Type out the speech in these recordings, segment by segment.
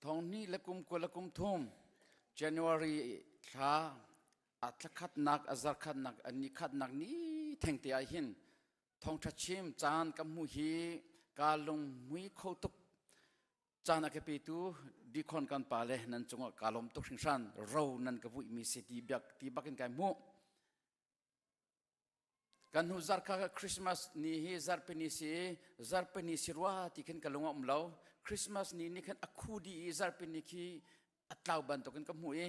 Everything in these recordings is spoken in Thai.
ทองนี้ละกุมกุละกุมทุ่ม January ท้าอัตคัดหนักอัจคัดหนักอันนี้คัดหนักนี้แทงตีไอหินทองทัชชิมจานกับมุฮีกาลงมุยเข้าตุกจานอากปีตูดีคนกันปาเลนันจงกาลมตุกสิงสันเรานันกับวุ้ยมีสิตีบักกันกันมุกันหูซาร์คาคริสต์มาสนี่ฮีซาร์เปนิสิรัวที่ขันกันลงอมเลาคริสต์มาสนี่ขันอักคูดีซาร์เปนิคีอัตลาวบันตุกันกับมุย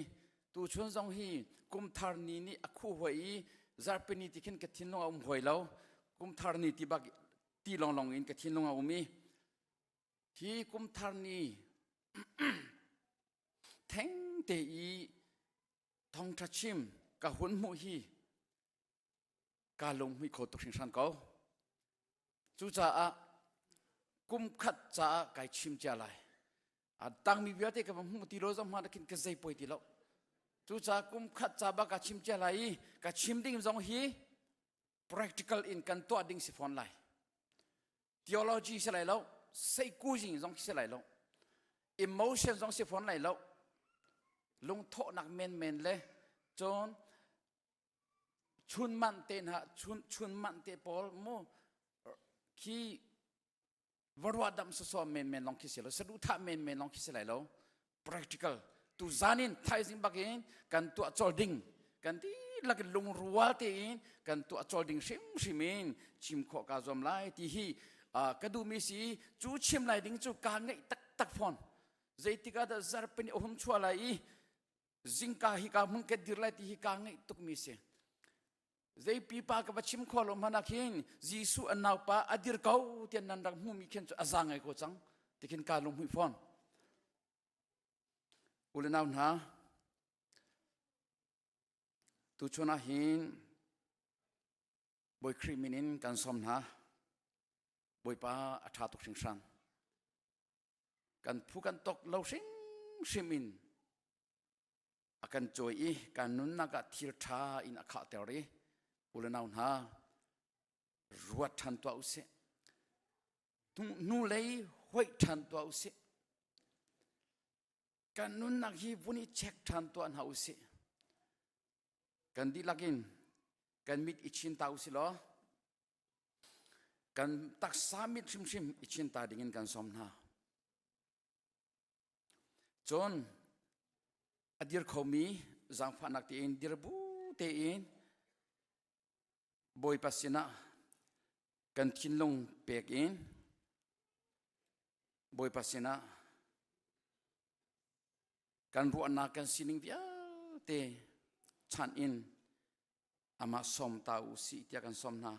ตูชวนจงฮีกุมทาร์นี่อักคูหวยซาร์เปนิที่ขันกฐินลงอมหวยเลากุมทาร์นี่ที่บักตีลองอินกฐินลงอมมีที่กุมทาร์นี่แทงเตอีทองทัชชิมกับหุ่นมุฮีกาลงมีโคตรสิงสันเขาจู่จ้ากุมขัดจ้าไก่ชิมเจลัยตั้งมีวิญญาณกับมุติโรซมาตะกินกระใจป่วยทีแล้วจู่จ้ากุมขัดจ้าบักชิมเจลัยกับชิมดิ้งจงฮี practical in กันตัวดิ้งสิฟอนไล theology สิไลแล้ว psychology จงสิไลแล้ว emotion จงสิฟอนไลแล้วลงโทษนักเมนเลยจนชุนมันเตนฮะชุนมันเตปอลโมคีวรวดดำสอบเมนลองคิดเสียแล้วสะดุดท่าเมนลองคิดเสียแล้ว practical ตุจานินไทยสิงบักเองกันตัวจอดิงกันที่ลักลงรัวเตนกันตัวจอดิงชิมินชิมขอกาจอมไลที่ฮีกระดูมีสีจูชิมไลดิงจูกางไงตักฟอนใจที่กาดซาร์เป็นอมชัวไลจิงกาฮิกามุงเกดิร์ไลที่ฮิกางไงตุกมีเสียใจปีปากบัชิมขอลมหนักหินจีสุอันนาวปาอดีรเก้าเตียนนันดังมุมีเขียนอาจังไงก็จังที่เขียนการลงหุยฟอนอุลนาวนะตุชนะหินบอยครีมินินกันสมนะบอยป้าอัฐาตุกสิงสันกันผู้กันตกเลาชิมินอากันจอยกันนุนนักทิรธาอินอาคาเตอรีอุลนาวนะรวดทันตัวอุเสนูเลยห้วยทันตัวอุเสกันนุนนักฮีวุนิเช็คทันตัวอันหาอุเสกันดีลักินกันมิดอิชินตาอุสิล้อกันตักสามิดชิมอิชินตาดิ่งกันสมนาจนอดีรเขามีจังฟันนักเตียนดีรบูเตียนบอยปัสสินะกันทิ้งลงเปียกอินบอยปัสสินะกันรัวนักกันสินิงวิอาเตชันอินอามาสมตาอุสิที่กันสมนา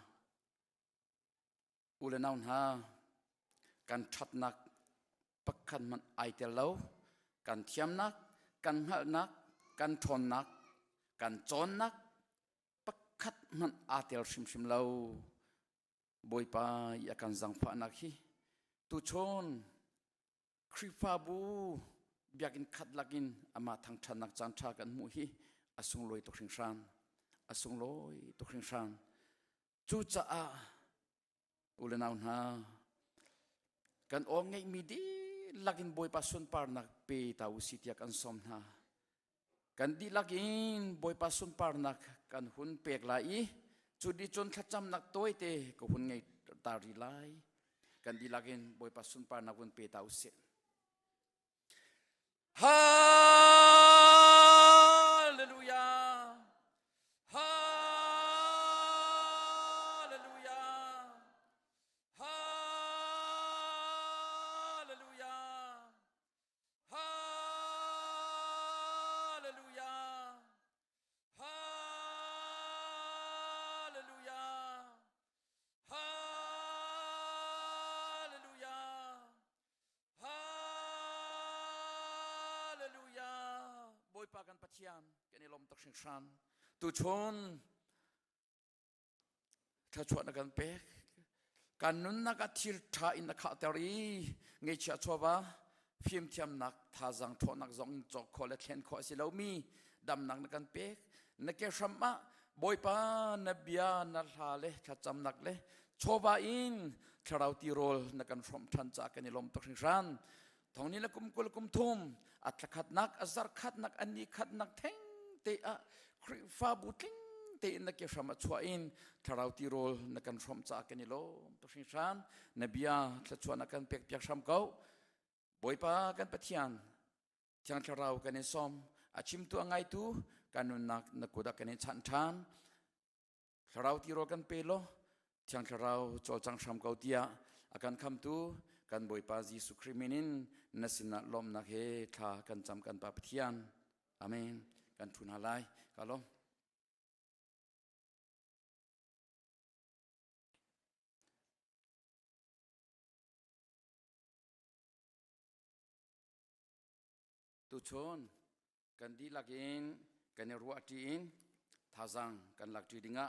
อุลนาวนากันชัดนักปักขันมันไอเตลเลากันเทียมนักกันหักนักกันทนนักกันจนนักปักขัดมันอาเตลชิมเลาบอยปายกันจังฟ้านักฮีตุชนคริฟาบูเบียกินขัดลักินอามาทางชันนักจันทากันมุฮีอาสุงลอยตกสิงสันอาสุงลอยตกสิงสันจูจ้าอุลนาวนากันโอไงมีดีลักินบอยปัสสุนปาร์นักเปตาอุสิที่กันสมนากันดีลักินบอยปัสสุนปาร์นักกันหุ่นเปียกไหลจุดดีจนขจำนักตัวเตก็หุ่นไงตาดีไหลกันดีลักินบอยปัสสุนปาร์นักหุ่นเปตาอุสิฮาเลลูยาฮาเลลูยาฮาเลลูยาฮาเลลูยาฮาเลลูยาฮาเลลูยาฮาเลลูยาบอยปากันปัจจัยกันในลมตกสิงสันตุชนถ้าชวนกันเป๊กกันนุนนักทิรธาอินนักเตอรีเงยเชื่อชัวว่าฟิล์มเทียมนักท่าจังทอนักจงจอกคอและเทียนคอสิเลามีดำนักนักเป๊กนักเกษมะบอยปานเบียนัลฮาเลถ้าจำนักเลชัวว่าอินถ้าเราตีโรลนักการฟรอมทันจากกันในลมตกสิงสัน ทองนี้ละกุมกุลกุมทุ่มอัตขัดนักอัจารขัดนักอันนี้ขัดนักเทงเตะคริฟาบุติงเตะนักเกี่ยวกับชัวอินทาราวติโรลนักการชมจากกันนี่โลตัวสิงชันนบียาทชัวนักการเปียกเปียกชมเขาบอยปากันปะเทียนที่ทาราวกันนี่ซ้อมอาชิมตัวไงตัวกันนักกุดกันนี่ชันชันทาราวติโรกันเปโลที่ทาราวโจจังชมเขาเดียอาการคำตัวกันบอยปาจิสุคริมินินนัสินะลมนักเฮทากันจำกันปาปเทียนอาเมนกันทุนหาไลกันลมตุชนกันดีลักอินกันรัวจีนท่าจังกันลักจีดิงะ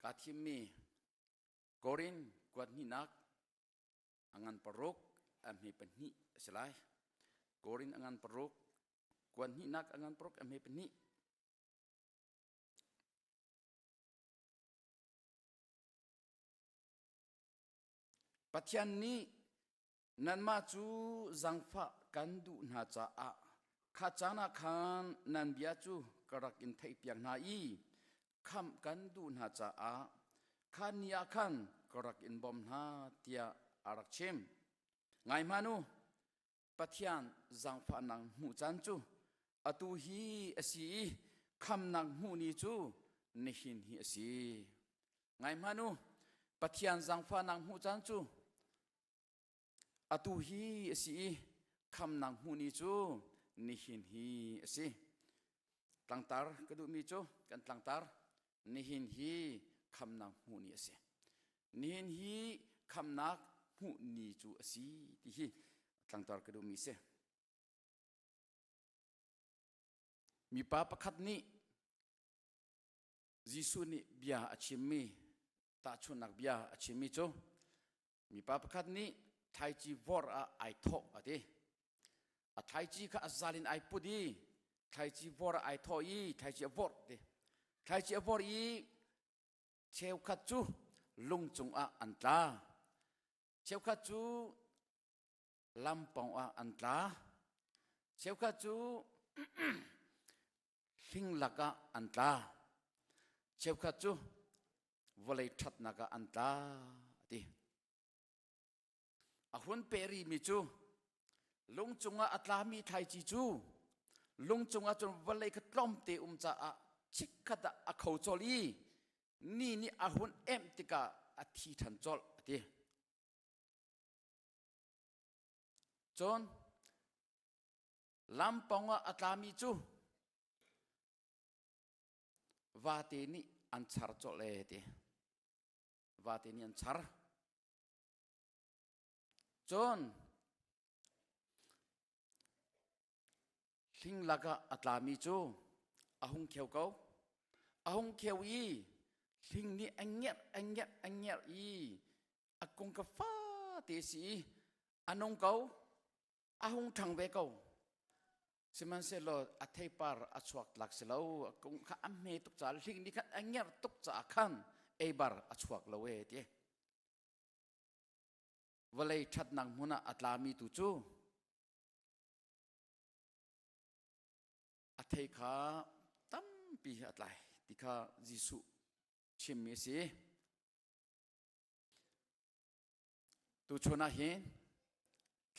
กาทิมีกอรินกวดนินักangan peruk amhi penhi selai gorin angan peruk kuan hi nak angan peruk amhi penhi pathian ni nan ma chu zangfa kandu na cha a kha chana khan nan bia chu karak in thei piang na i kham kandu na cha a khan nia khan karak in bom na tia arak chem ngai manu pathian zangfa nang mu chan chu atu hi asi kham nang mu ni chu nihin hi asi ngai manu pathian zangfa nang mu chan chu atu hi asi kham nang mu ni chu nihin hi asi tangtar kadu mi chu kan tangtar nihin hi kham nang mu ni asi nihin hi Khamhnak Hmuh ni chu asi ti hi tlangtar ka du mi se mi pa pakhat ni jisu ni bia achimi ta chunak bia achimi chu mi pa pakhat ni thai chi vor a ai tho ate a thai chi kha azalin ai pudi thai chi vor ai tho i thai chi vor te thai chi vor i cheu khat chu lung chung a antla cheu kha chu lampong a antla cheu kha chu hling laka antla cheu kha chu volei that naka antla ti a hun peri mi chu lung chunga atla mi thai chi chu lung chunga chun volei kha tlom te cha a chik khata a khau choli ni a hun em tika a thi than chol ti chon lamponga atlami chu vate ni anchar chole te vate ni anchar chon hling laga atlami chu ahung kheu kau ahung kheu i hling ni angyer i akung ka fa te si anong kau ahung thang ve kau siman se lo athei par achuak lak se lo kung kha amme tuk chal hling ni khat angyer tuk cha khan eibar achuak lo we ti walei that nang huna atlami tu chu athei kha tam pi atlai ti kha jisu chim mi si tu chona hin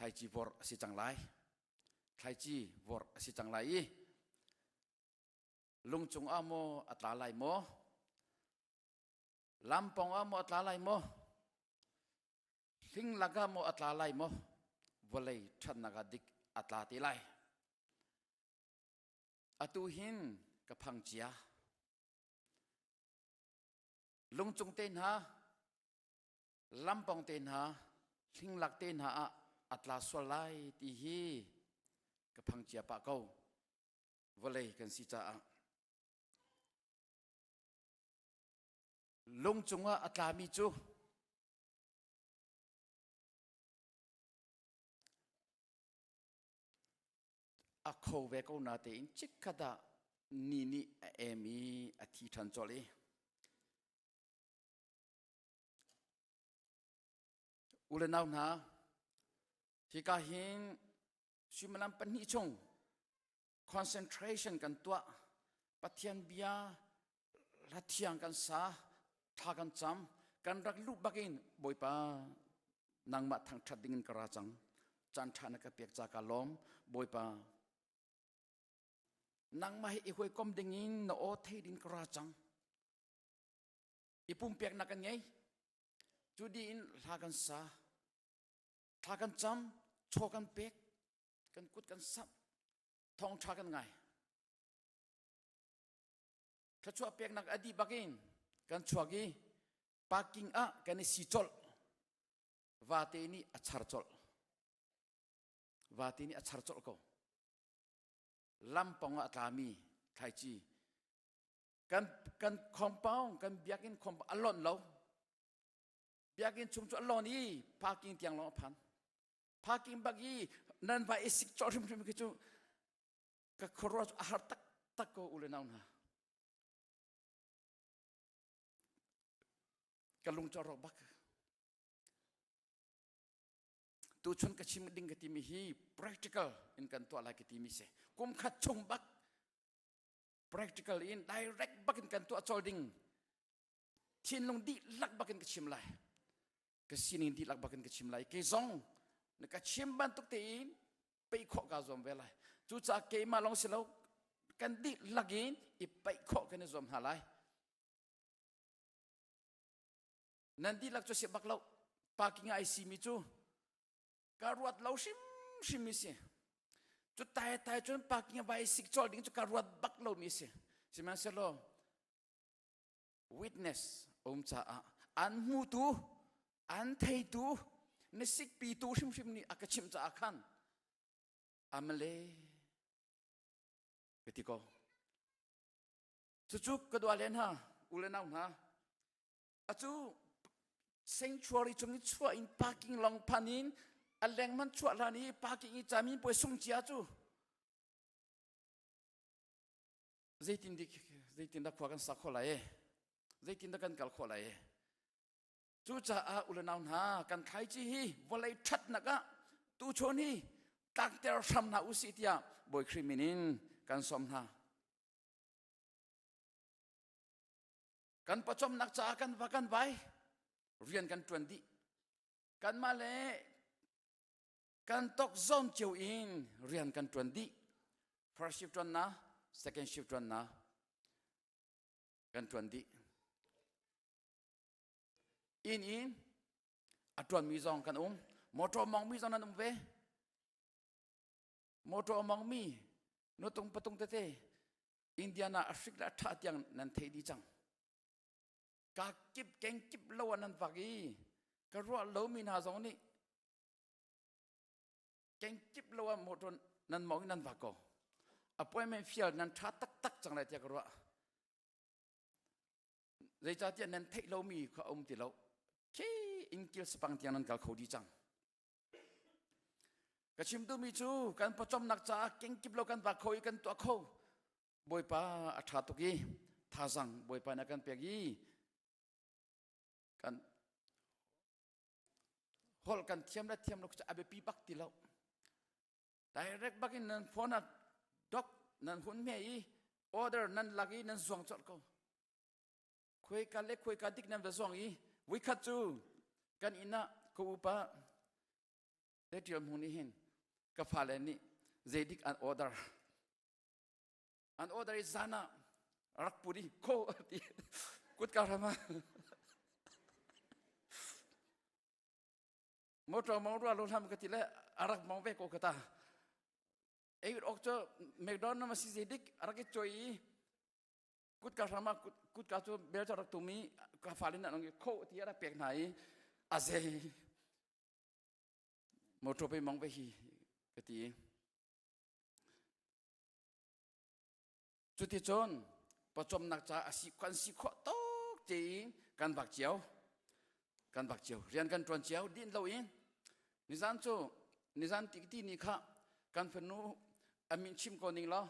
thai chi vor si chang lai thai chi vor si chang lai lung chung amo atla lai mo lampong amo atla lai mo hling laga mo atla lai mo volei that naga dik atla ti lai atu hin ka phang chia lung chung ten ha lampong ten ha hling lak ten ha atla swalai ti hi ka phang chia pa kau volei kan si cha lung chunga atla mi chu a khâu ve kau na te in chik khada ni emi a thi than chole ule nau na Hika hin simalam pani chong concentration kan tua pathian bia lathiang kan sa tha kan cham kan rak lu bakin boipa nangma thang thadingin karachang chan thana ka pek cha ka lom boipa nangma hi hoi kom dingin no o theidin karachang ipum pek na kan ngai judi in thakan sa thakan cham chokan pek kan kut kan sap thong thakan ngai thachua pek nak adi bakin kan chuagi parking a kan si chol vate ni achar chol ko lampong a tami thai chi kan compound kan biakin compound alon lo biakin chung chu alon ni parking tiang lo phan parking bagi nan va isik chorim rim ki chu ka khoros ahar tak ko ulenaun ha kalung chorok bak tu chun ka chim ding ka timi hi practical in kan to la ki timi se kum khat chung bak practical in direct bak in kan to chol ding thin long di lak bak in ka chim lai ka sinin di lak bak in ka chim lai ke zong na ka chim ban tuk te in pe kho ka zom ve lai chu cha ke ma long silo kan di lagin I pe kho kan zom ha lai nanti lak cho se bak lau parking ai si mi chu karuat lau sim mi se chu tai chu parking bai sik chol ding chu karuat bak lau mi se siman se lo witness cha a an mu tu an thei tu ne sik pi tu sim ni akachim cha akhan amale betiko chu kadwa len ha ulenau ha achu sanctuary chung chua in parking long panin aleng man chua lani parking I chamin poi sung chia chu zaitin da khwa kan sa khola e zaitin da kan kal khola e chu cha a ulenaun ha kan khai chi hi volai that naka tu choni tak ter sam na usitia boy kriminin kan som ha kan pachom nak cha kan vakan vai rian kan 20 kan male kan tok zom cheu in rian kan 20 first shift run na second shift run na kan 20 in atron mi zong kan motor mong mi zong nan ve motor mong mi no tung patung te Indiana Africa tha tiang nan thei di chang ka kip keng kip lo nan vagi ka ro lo mi na zong ni keng kip lo motor nan mong nan vako appointment field nan tha tak chang lai tia ka ro zai cha tian nan thei lo mi kha ti lo ke in kil spang tiang nan kal khodi chang ka chim tu mi chu kan pachom nak cha keng kip lo kan va khoi kan to kho boi pa atha tu ki tha jang boi pa na kan pegi kan hol kan thiam lo cha abe pi bak ti lo direct bakin nan phone dok nan hun me I order nan lagi nan zong chot ko khoi ka dik nan ve zong I wi khat chu kan ina ko upa le tiam hu Nihin ka phale ni zedik an order is zana rakpuri ko kut ka rama motor mong ro lo tham ka ti le arak mong ve ko kata ei ok cho McDonald ma si zedik arak choi kut ka rama kut ka chu bel cha rak tumi ka phale na ngi ko ti ara pek nai aze motor pe mong ve hi ka ti chuti chon pachom nak cha asi kan si kho tok che kan bak chiao rian kan tron chiao din lo in nizan ti ni kha kan phenu amin chim ko ning lo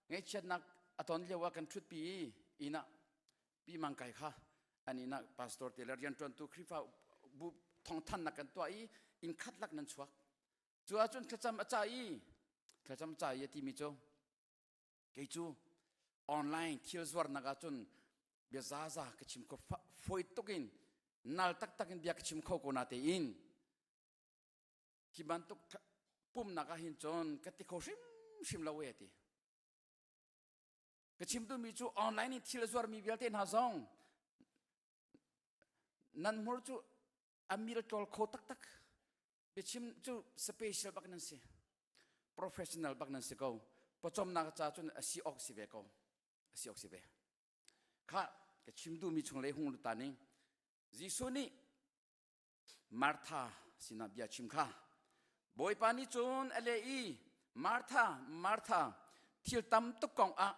ngai chat nak aton lewa kan thut pi ina pi mang kai kha ani na pastor te rian tron tu khrifa bu thong than nak kan to I in khat lak nan chuak จูอาจุนขจำอาจารย์ขจำอาจารย์ที่มีโจเกจูออนไลน์เที่ยวสวรรค์นักจุนเบียซ่าๆกชิมเขาฟอยตุกินนัลตักๆกินเบียกชิมเขาโกนาเตอินที่บ้านตุกปุ่มนักหินจนกติเขาชิมลาวเอติกชิมตุมีจูออนไลน์นี่เที่ยวสวรรค์มีเบียเตนหาซองนั่นมรจูอามิลตอลโคตักเบียชิมจูสเปเชียลบักนั่นสิโปรเฟชชั่นแนลบักนั่นสิเขาพอจมนักจ้าจุนซีออกซิเวเขาซีออกซิเวข้ากชิมดูมีชงเลยหงลุตานิจิสุนีมาร์ธาสินาบิอาชิมข้าบอยปานิจนเอเลอีมาร์ธาที่ตั้มตุกกองอะ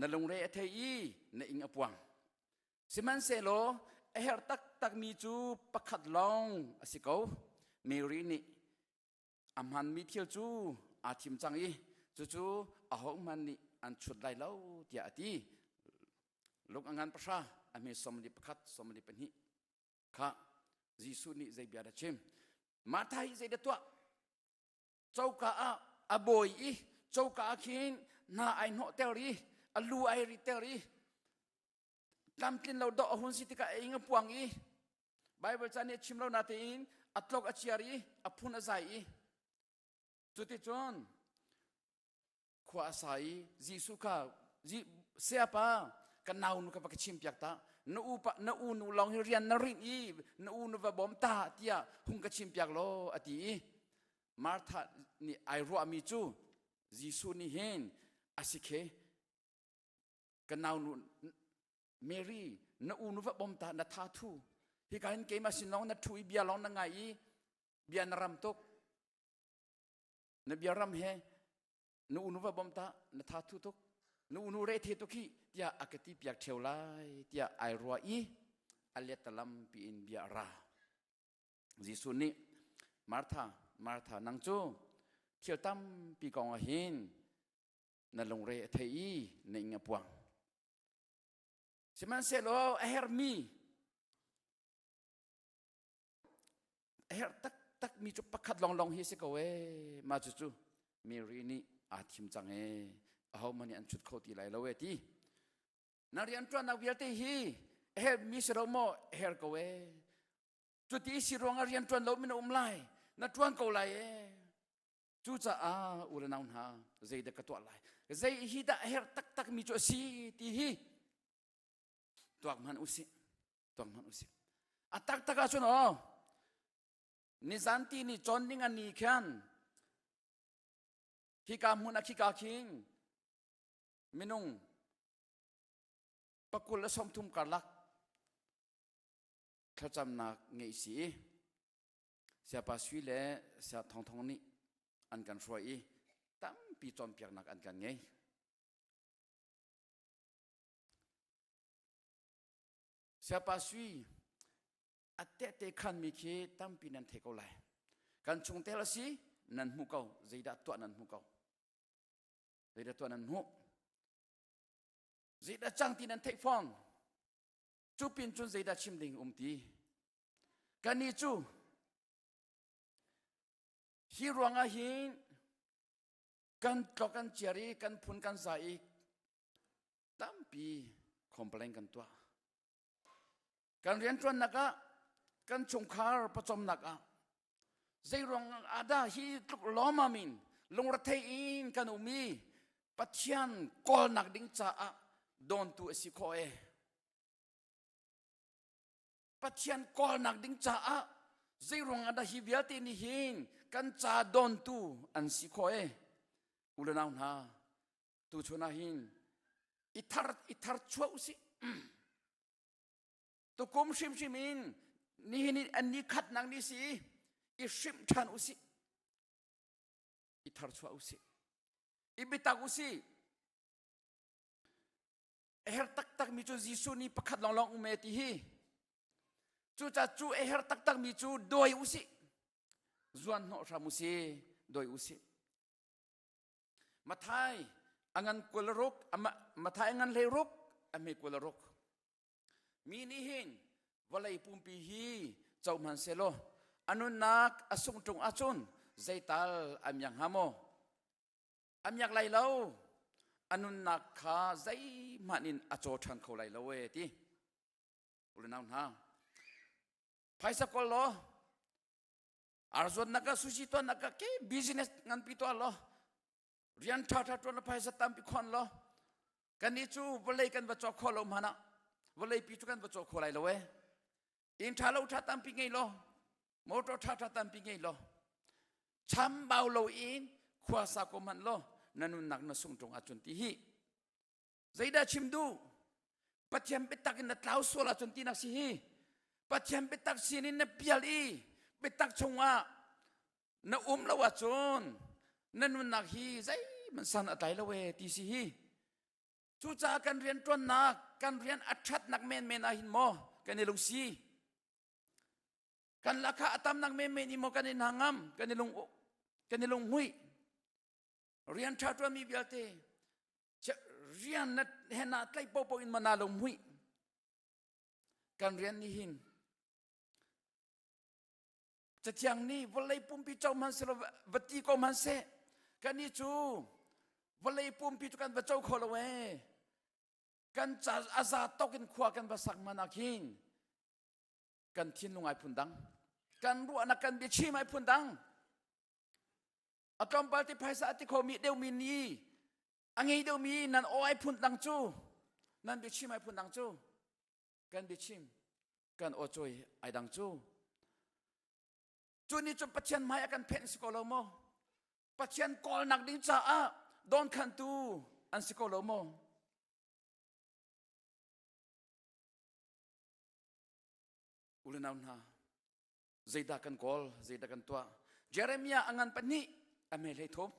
นั่นลงเรเทอีในอิงอปวังสิมันเซโลเอเฮร์ตักมีจูปักขัดลองสิเขาเมรีนี่อามันมีเที่ยวจูอาทิมจังอีจูอาหงมันนี่อันชุดไล่เล่าเดียดีลูกงานประชาอเมสมลิประคัดสมลิเป็นหิข้าจิสุนี่ใจเบียดชิมมาไทยใจเด็ดตัวเจ้ากะอาบอยอีเจ้ากะขินนาไอโนเตอรี่อลูไอริเตอรี่กำกินเราดอกหุ่นสิติกะเองปวงอีไบเบิลจานี่ชิมเรานาตีนอัตโลกอชิอารีอพุนอาศัยจุดที่จนขวาอาศัยจิสุข้าจิเสียป้ากันนาวนุกับชิมเปียกตานูนูลองเรียนนรินอีนูนูว่าบอมตาเตียหุงกับชิมเปียกโลอดีมาร์ธานี่ไอรัวมีจูจิสุนี่เห็นอาศิเคกันนาวนูเมรี่นูนูว่าบอมตานาทาทูที่การเกมาสิน้องนัทุยเบียร้องนังไงเบียนรำตกนเบียรำเฮนูนูว่าบอมตานาทาทูตกนูเรเทตุกีเตียอากติเปียกเทวไลเตียไอรัวอีอเลตลัมปีอินเบียราจิสุนีมาร์ธานังจูเที่ยวตั้มปีกองหินนั่นลงเรเทอีในเงปวงสิมันเซโลเอเฮร์มีเอเฮร์ตักมีจุปักขัดลองเฮสิกเวมาจูมีรีนี่อาทิมจังเอเอามันยันชุดเขาตีไหลละเวทีนาเรียนจวนนักวิทยาศาสตร์ฮีเฮมีสระโมเฮร์กเวจุดที่สิรวงเรียนจวนเราไม่นุ่มไหลนัดจวนเขาไหลจู่จ้าอุรนาวนาใจเด็กตัวไหลใจฮีดาเฮร์ตักมีจุดสีที่ฮีตัวมันอุสิอัตักอาชุนอ๋อนิสันตีนี่จนนิ่งอันนี้แค่นฮิกามุนักฮิกาคิงมินุงปกุลและสมทุมกาลักขจำนักเงยสีเสียปัสวิเลเสียทองนี่อันกันช่วยตั้มปีจอมเปียกนักอันกันเงยเสียปัสวิอัตเตขันมีคีตั้มปีนันเทกเอาไหลกันชงเทลสีนันหูเก่าใจดัดตัวนันหูเก่าใจดัดตัวนันหูใจดัดจังที่นันเทกฟองจูปินจุนใจดัดชิมดิงตีกันนี่จูฮีรวงอาหินกันตอกกันเจรีกันพุนกันใส่ตั้มปีคอมเพลนกันตัวกันเรียนจวนนักกันชงคาร์ประจำนักใจรวงอาดาฮีตุกล้อมามินลงรัฐอินกันอุมีปัจจันกอลนักดิ้งจ้าโดนตัวสิโคเอปัจจันกอลนักดิ้งจ้าใจรวงอาดาฮีเวียตินิหินกันจ้าโดนตัวอันสิโคเออุลนาวนาตัวชนาหินอิทาร์ชัวอุสิตัวกุมชิมมินนี่อันนี้ขัดนังนี่สิอิชิมชันอุสิอิทาร์ชัวอุสิอิบิตาอุสิเอเฮร์ตักมีจูจิสุนี่ประคัดลองอุเมติฮีจูจ่าจูเอเฮร์ตักมีจูโดยอุสิจวนโนรามุสิโดยอุสิมาไทยอังันกุลรุกมาไทยอังันเลรุกอเมกุลรุกมีนิหินวลัยปุ่มปีฮีเจ้ามันเซโล อนุนักอสุงจงอาจุนใจตัลอันยังฮามอันยังไลเล่าอนุนักข้าใจมันอินอโจชันเขาไลเล่าเวทีอุลนาวนะไพ่สักคนล้ออารมณ์นักสุจิตัวนักเคบิสเนสงานปิตัวล้อเรียนท่าตัวนักไพ่สัตย์ปิคอนล้อกันนี้จูวลัยกันวัจโคลมานะวลัยปิจุกันวัจโคไลเล่าเวอินท่าเราท่าตั้มปิงไงล้อมอเตอร์ท่าตั้มปิงไงล้อช้ำเบาโลอินขวาสักมันล้อนันนักนักส่งตรงอาจุนที่ฮีใจได้ชิมดูปัจจัยเป็นตักนัดเล่าส่วนอาจุนที่นักสิฮีปัจจัยเป็นตักสินินนับเปียลีเป็นตักชงว่านักละวาจุนนันนักฮีใจมันสันอะไรละเวที่สิฮีจูจ้ากันเรียนตัวนักกันเรียนอัจฉรินักเมนอาหินโมกันในลุงซีกันราคาอัตมนักเมนอิโมกันในนางามกันในลุงหุยเรียนชาตัวมีเบียเตจะเรียนนัดเห็นนัดไล่โปโปอินมานาลุงหุยการเรียนนิหินจะเที่ยงนี้วันเลยปุ่มพิจารณาเสร็จวัดที่ก็มันเสกันนี้จูวันเลยปุ่มพิจารณาวัดเจ้าคนละเวกันจะอาซาตกินขวากันภาษามานาคินกันทิ้งลงไอ้พุ่นดังกันรู้อนักกันเบียชีไม่พุ่นดังอาจอมปาติภายสาติโคมีเดียวมีนี้อังเดียวมีนั่นโอ้ไอ้พุ่นดังจูนั่นเบียชีไม่พุ่นดังจูกันเบียชิมกันโอจอยไอ้ดังจูจูนี่จนปัจจัยไม่อากันเพนสโคโลโมปัจจัยกอลนักดิ้งจ้าโดนขันตูอันสโคโลโมอุลนาวนาใจดักันกอลใจดักันตัวเยเรมียาอังันปนีอเมเลทบ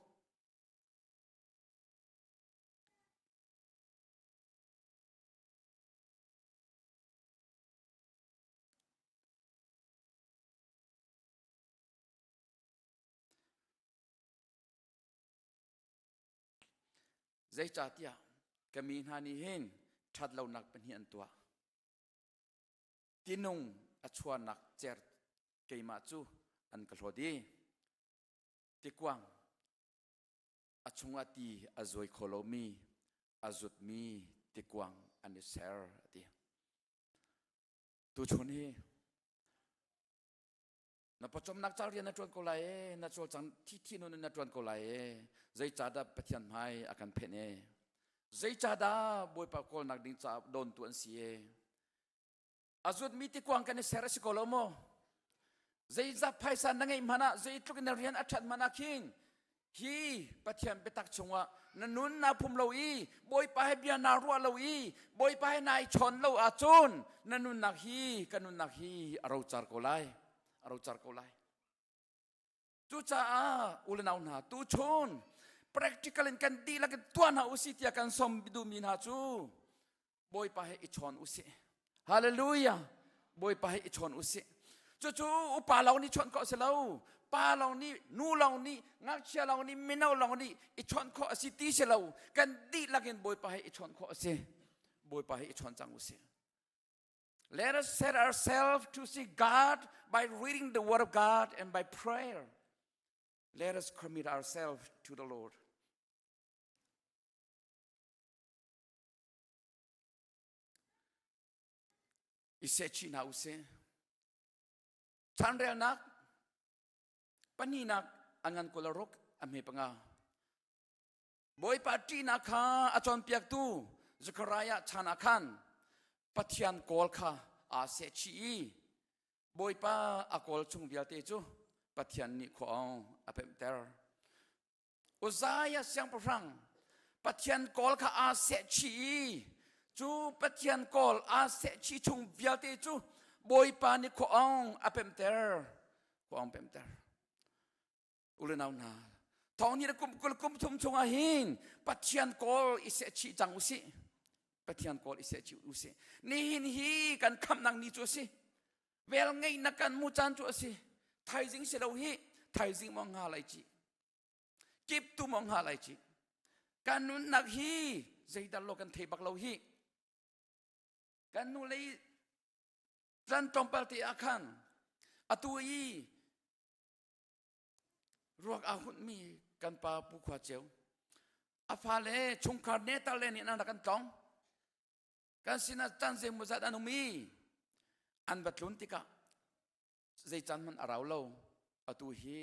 ใจจัดยาก็มีนานิเห็นชัดเรานักเป็นเหียนตัวที่นุ่งอชวนนักเจรเกี่ยมาจูอันกระโดดีที่กว้างอชงอตีอจอยโคโลมีอจุดมีที่กว้างอันนี้เซอร์ดีตัวชนี้นับประจมนักเจ้าเรียนนักจวนโกไลนักจวนจังที่นู่นนักจวนโกไลใจจัดปฏิญาณให้อาการเพนใจจัดบอยปากโกนักดิ้งจับโดนตัวเสียอาจุดมีที่กว้างกันในเซอร์สโกโลโมใจจับไพศาลนั่งไงมานะใจทุกนักเรียนอัจฉริมานะคิงฮีปฏิญาณไปตักชงว่านันนุนนาภูมิเราอีบอยไปให้เบียนารัวเราอีบอยไปให้นายชนเราอาจุนนันนุนนักฮีกันนุนนักฮีเราจารโกไลเราจารโกไลจูจ้าอุลนาวนาตูชน practical kan di lagi tuan ha usi ti akan som bidu min ha chu boy pa he ichon usi hallelujah boy pa he ichon usi chu chu upa law ni chon ko se law pa law ni nu law ni ngak chia law ni minau law ni ichon ko asi ti se law kan di lagi boy pa he ichon ko se boy pa he ichon chang usi. Let us set ourselves to see God by reading the Word of God and by prayer. Let us commit ourselves to the Lord. Isechi na use. Chandra nak, paninak angan kolarok ame panga. Boy pati nakha achon piak tu Zechariah chanakan. Patian kol kha ase chi boy pa akol chung bial te chu patian ni kho apem ter Uzaya siang perang patian kol kha ase chi chu patian kol ase chi chung bial te chu boy pa ni kho apem ter ulenaw na thong ni kum thum chung a hin patian kol ise chi chang usi Patian kol ise chi usi Nihin hi kan Khamhnak ni chu si vel ngei na kan mu chan chu si thai jing se lo hi thai jing mong ha lai chi kip tu mong ha lai chi kan nun nak hi zai dal lo kan thei bak lo hi kan nu lei ran tom pal ti akhan atu yi รวกอาหุ่นมีกันปาปูขวาเจียวอาฟาเลชงคาเนตาเลนี่นั่นกันจ้องกันสินะจันเซมุจัดอนุมีอันบัดลุนติกะใจจันมันอาราวโลอตุฮี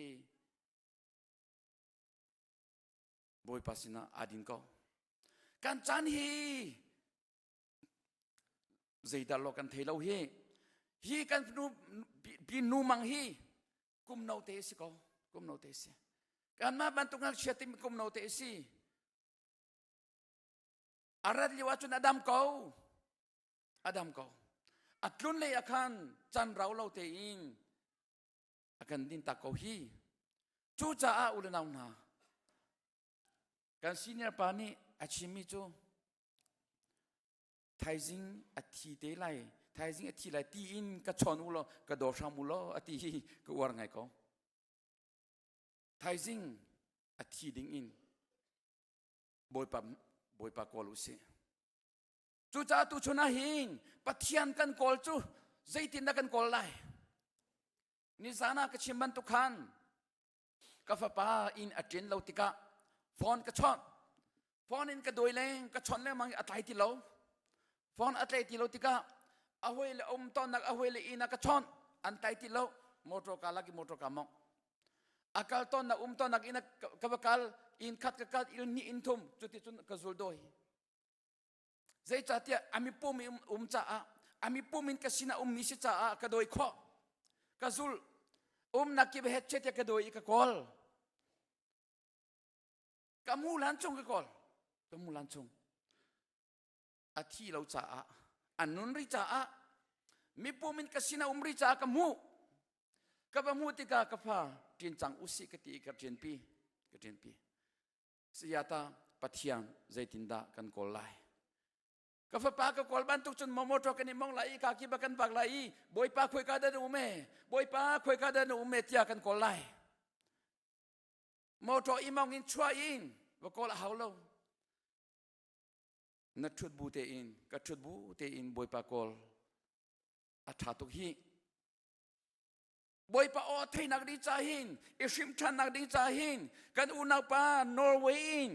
บอยปัสนะอาดินก็กันจันฮีใจดาโลกันเทโลฮีกันปีนูมังฮีกุมโนเตสิก็กุมโนเตสิกันมาบันตุงักเชติมกุมโนเตสิอารัดลิวาจุนอดัมก็อัตลุนเลยอาคันจันเราเล่าเตอิงอาคันดินตะโกฮีจูจ้าอุลนาวนากันซีเนียร์ปานีอาชิมิจูไทยจิงอัฐิเตไลไทยจิงอัฐิไลตีอินกระชอนอุโลกระโดดชามุโลอัฐิก็ว่าไงก็ไทยจิงอัฐิดิ่งอินบอยปากอลุเซจูจ้าตุชนะหิงปัทยันกันกอลจูใจตินดักันกอลไลนิสานะกชิมบันตุขันกาฟปาอินอัจเจนเลาติกะฟอนกระชอนฟอนอินกระโดยเลงกระชอนเลมังอัตไลติเลาฟอนอัตไลติเลาติกะอาเวลอมตอนนักอาเวลอินักกระชอนอันไตติเลาโมโตกาลากิโมโตกามองอากาลตอนนักตอนนักอินักกบกาลอินขัดกัดอินนี่อินทุมจุดที่จุดกระสุลโดยใจจัดเดียอามิปูมิจ้าอามิปูมินกสินะมิสิจ้ากระโดยข้อกระสุลนักกิบเฮตเชตกระโดยอีกกอลกามูลันชงกกอลกามูลันชงอาทิเราจ้าอันนุนริจ้ามิปูมินกสินะริจ้ากามูกับมูติกากฟ้าจินจังอุสิกติกระเจนปีเสียตาปัทยังใจตินดากันกอลไลกาฟปากกอลบันทุกจนมอมโตกันนี่มองไหลกากิบกันปากไหลบอยปาคุยกันเดินอุเมบอยปาคุยกันเดินอุเมเตียกันกอลไลมอโตอีมองอินชัวอินว่ากอลฮาวโลนัดชุดบูเตอินกัดชุดบูเตอินบอยปากอลอัฐาตุฮีบอยปาโอเทนักดีใจหินอิชิมชันนักดีใจหินกันอุณาปานอร์เวย์อิน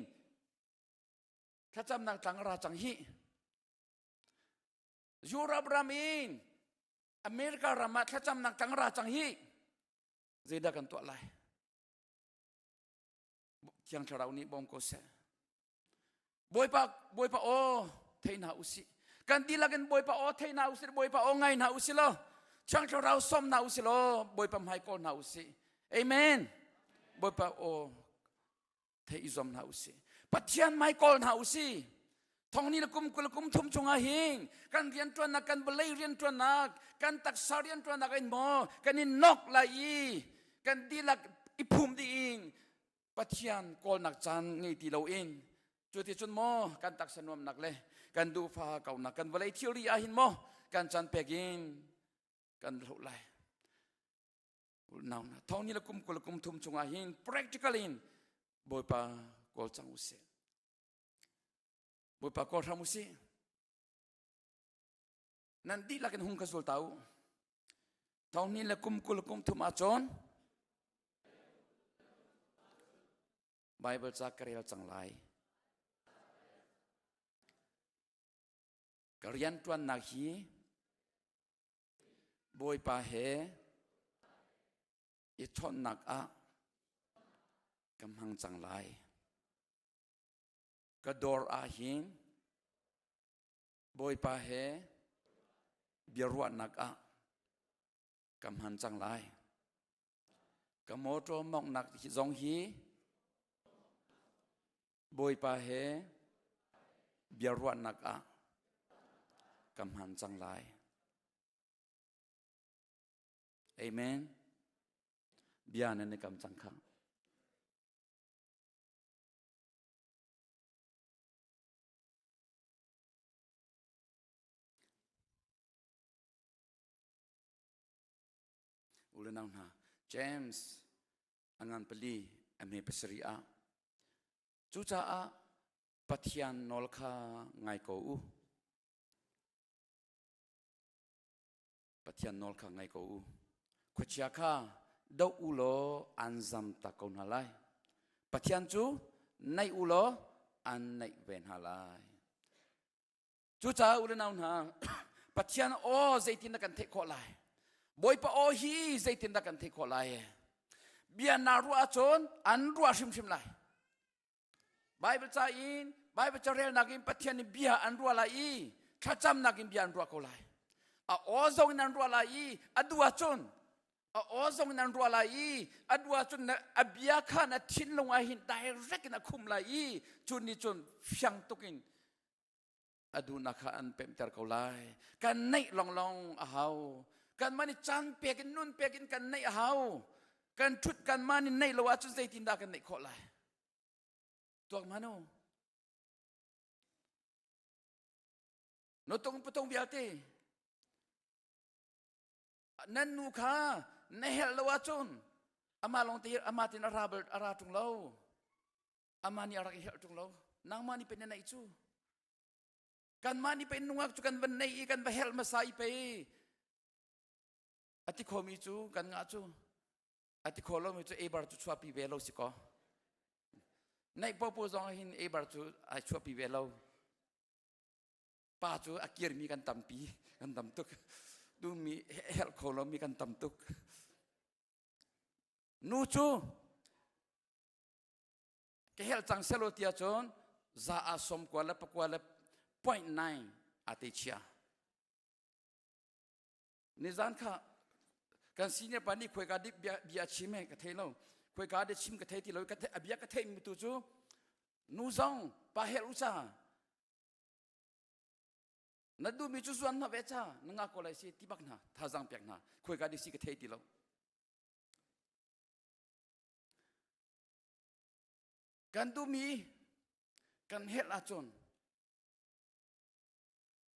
ถ้าจำนักจังราจังฮียูโรปรามินอเมริการามาถ้าจำนักจังราจังฮีเจดากันตัวอะไรyang cerau ni bom kose boy pa o theina usi kan dilagen boy pa o theina usi boy pa o ngai na usi lo chang cerau som na usi lo boy pa mai ko na usi amen boy pa o thei izom na usi pathian mai ko na usi thong ni kum thum chunga hing kan rian tuan na kan belai rian tuan na kan tak sarian tuan na kan mo kan in nok lai kan dilak ipum di ingปัจจัยกอลนักจันงี้ตีเราเองจุดที่จุดโมกันตักสนวมนักเลยกันดูฟ้าเก่านักกันวันไรเที่ยวรีอาหินโมกันจันเปกินกันหลุดไหลน่าวนะท้องนี้ละกุมทุ่มชงอาหิน practically บอยปากอลจังอุเสบอยปากอลทำอุเสนั่นดีละกันหุงกระสุนเต้าท้องนี้ละกุมทุ่มอาจอนBible จากเรียลจังไรกเรียนตัวนักฮีบอยปาเฮอีชนนักอะกำหังจังไรกระโดดอาหิงบอยปาเฮเบียรวนักอะกำหังจังไรกโมโตมองนักจงฮีบอยปาเฮเบียรวนักอะกำหันจังไรเอเมนเบียนในกำจังขังอุลนังนาเจมส์อังานปลีอเมเปสรีอาจูจ้าปัทยันนอลคาไงกูปัทยันนอลคาไงกูขวดยาคา do ulo anzam takon halai pathian chu nei ulo an nei ven halai chu cha ulo naun ha pathian o zaitin na kan the kho lai boi pa o hi zaitin na kan the kho lai bia na ru a chon an ru sim sim lai Bible cha in Bible cha rel nagin pathian bia an ru lai thacham nagin bia an ru ko lai a o zong nan ru lai adua chon a o zong nan ru lai adua chon a bia khan a thin longa hin direct na khum lai chun ni chon fyang tukin adu na kha an pem ter ko lai kan nei long long a hau kan mani chan pekin nun pekin kan nei a hau kan thut kan mani nei lo wa chu zai tin da kan nei kho lai tuak mano no tong patong biate nan nu kha nei hel lo wa chun ama long ti ama tin arabert ara tung lo ama ni ara hel tung lo nang mani pen nei chu kan mani pen nuak chu kan ban nei kan ba hel ma sai pe ati khomi chu kan nga chu ati kholo mi chu e bar chu chwa pi velo si ko nei popo zong hin e bar chu a chwa pi velo pa chu akir mi kan tampi kan tam tuk du mi hel kholo mi kan tam tuk nu chu ke hel chang selo tia chon za a som kwala pa kwala 0.9 ate chia nizan kha kan senior pani khoi ka dik bia chime ka thelo khoi ka de chim ka thei ti lo ka abia ka thei mi tu chu nu zong pa hel ucha na du mi chu zuan na vecha nga ko lai si tibak na thazang pek na khoi ka de si ka thei ti lo kan du mi kan hel a chon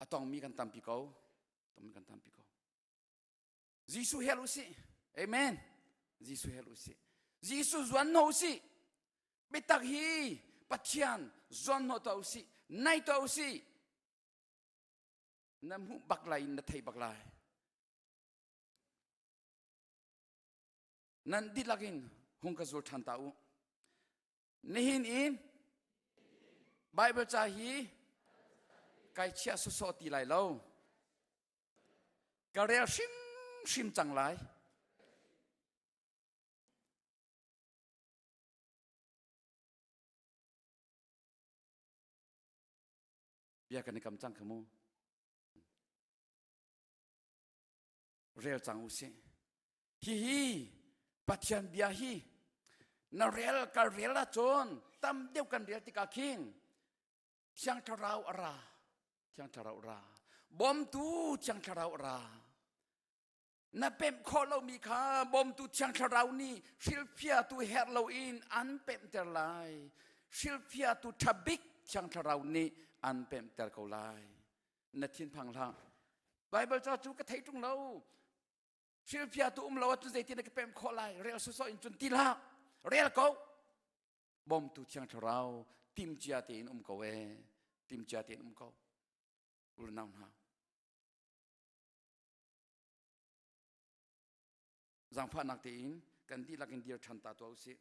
atong mi kan tampi ko tong mi kan tampi ko Jisu helu si amen Jisu helu si Jisu zuan no si betak hi pathian zuan no to si nai to si nam hu bak lai na thei bak lai nan di lagin hung ka zur than tau nihin in Bible cha hi kai chia so so ti lai lo ka re sim chang lai bia kan kam chang khmu rel chang u se hi pathian bia hi na rel ka rel la chon tam deu kan rel ti ka king chang tharau ara chang tharau ra bom tu chang tharau ra na pem kholo mi kha bom tu chang tharau ni silphia tu hello in an pem ter lai silphia tu thabik chang tharau ni an pem ter ko lai na thin phang la Bible cha chu ka thei tung lo silphia tu lo tu zai tin ka pem kho lai rel so so in chun ti la rel ko bom tu chang tharau tim chia tin ko we tim chia tin ko ul naun ha Zang pha nak tin kan di lakin dir than ta to si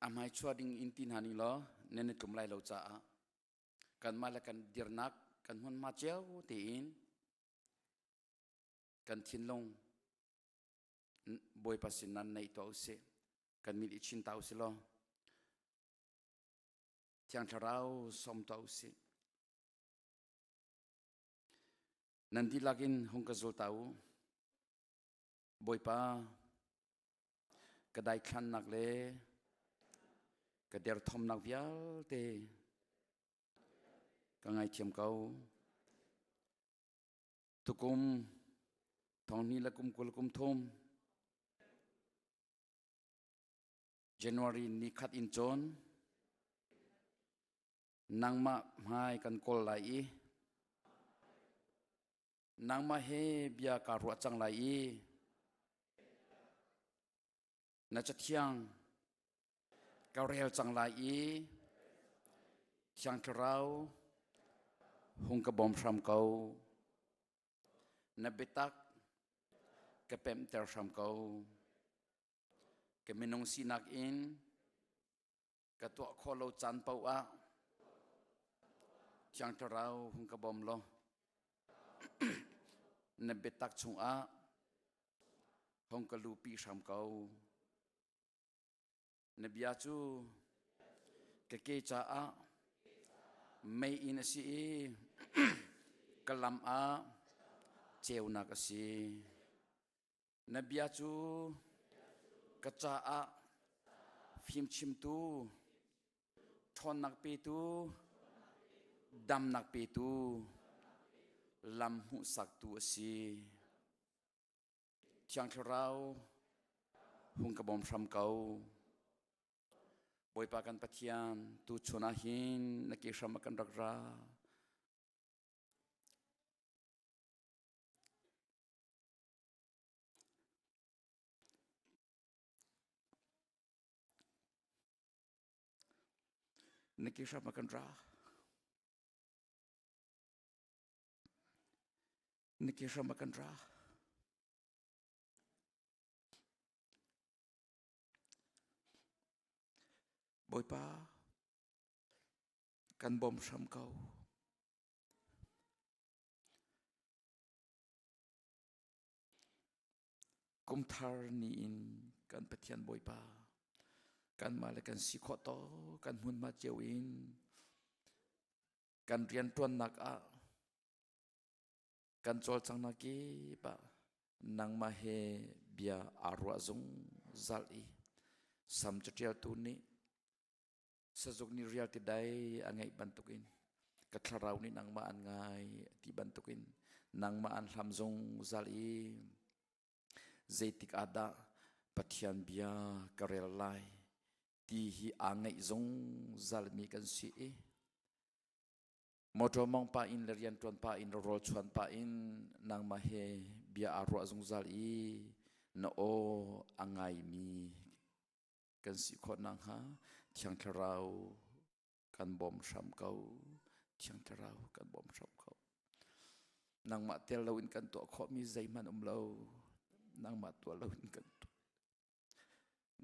amai chua ding in tin hani lo nen tum lai lo cha kan mala kan dir nak kan hun ma cheu tin kan thin long boy pasin nan nei to si kan mi chin tau si lo Tiang tharau som tau si nanti lagin hong ka zul tau boy pa kadai khan nak le kader thom nak vial te ka ngai thiam kau tukum thong ni la kum kul kum thom January ni khat in chon nang ma mai kan kol lai nang ma he bia ka ro chang lai na cha thiang กะเรียวจังลายอีช่างเราหงกระบอมพรำเกานบิตักกะเป็นเตอร์พรำเกากะมินงสีนักอินกะตัวโคโลจันเปาอะช่างเราหงกระบอมโลนบิตักชงอะหงกะลูปีพรำเกานบิยาจูกะเกจาอะไม่อินสีกะลำอะเจ้านักสีนบิยาจูกะจาอะฟิมชิมตูทอนนักปีตูดำนักปีตูลำหุสักตัวสีช่างเราหงกระบอมพรำเกาบอยปากันปัทยานตูชนาหินนักเกษรมากันรักรานักเกษรมากันรานักเกษรมากันราบอยปากันบอมพรำเกากุมทาร์นีอินกันปัทยานบอยปากันมาเลกันสิขอโตกันหุ่นมาเจียวอินกันเรียนตัวนักอะกันจอลจังนักีปะนางมาเฮเบียอารวาจงจัลอีสัมจเจียตุนี้สะจกนี่เรียลติได้อันไงบันทุกินกัทราวนี่นางมาอันไงที่บันทุกินนางมาอันทำจงจัลอีเจติกอาดาปัทยันเบียกเรลไลที่ฮีอันไงจงจัลมีกันสีมอตมองป้าอินเรียนตวนป้าอินรอลชวนป้าอินนางมาเฮเบียอารวาจงจัลอีนโออันไงมีกันสิคนนางฮะช่างเรากันบอมช้ำเขาช่างเรากันบอมช้ำเขานางมาเตลเราอินกันตัวข้อมีใจมันเรานางมาตัวเราอินกันตัว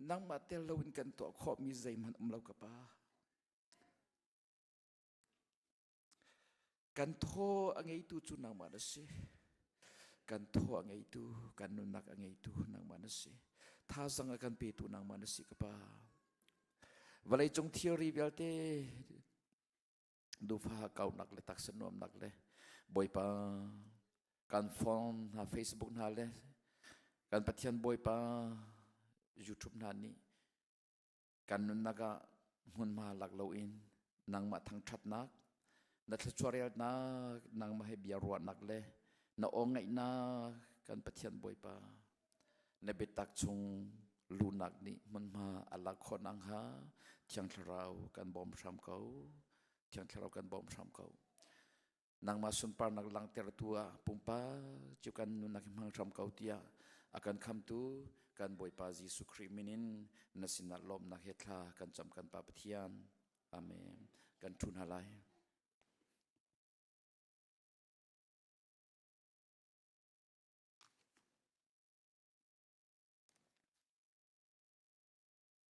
นางมาเตลเราอินกันตัวข้อมีใจมันเรากับป้ากันโทอังไงtuจุนางมาเนสิกันโทอังไงtuกันนุนักอังไงtuนางมาเนสิท่าสังกันปีtuนางมาเนสิกับป้าวันนี้จงเที่ยวรีเวลเต้ดูฟ้าเก่าหนักเลยตักสนวมหนักเลยบ่อยปะการฟอนหาเฟซบุ๊กนั่นเลยการปฏิญาณบ่อยปะยูทูบนั่นนี่การนุนนักหุ่นมาหลักเราอินนางมาทางชัดนักนัทชวเรียนักนางมาให้เบียร์รวดนักเลยน้าองไงนักการปฏิญาณบ่อยปะในเบตักชงลูนักนี่มันมาอัลลักคนนังฮะช่างเรากันบอมพรำเขาช่างเรากันบอมพรำเขานางมาสุนปานักลังเตอร์ตัวปุ่มป้าจุกันนุนักมังพรำเขาเตียakan kam tu kan boy pa Jesu Christ minin nasinat lom nak hetla kan jam kan pa pathian amen kan thun halai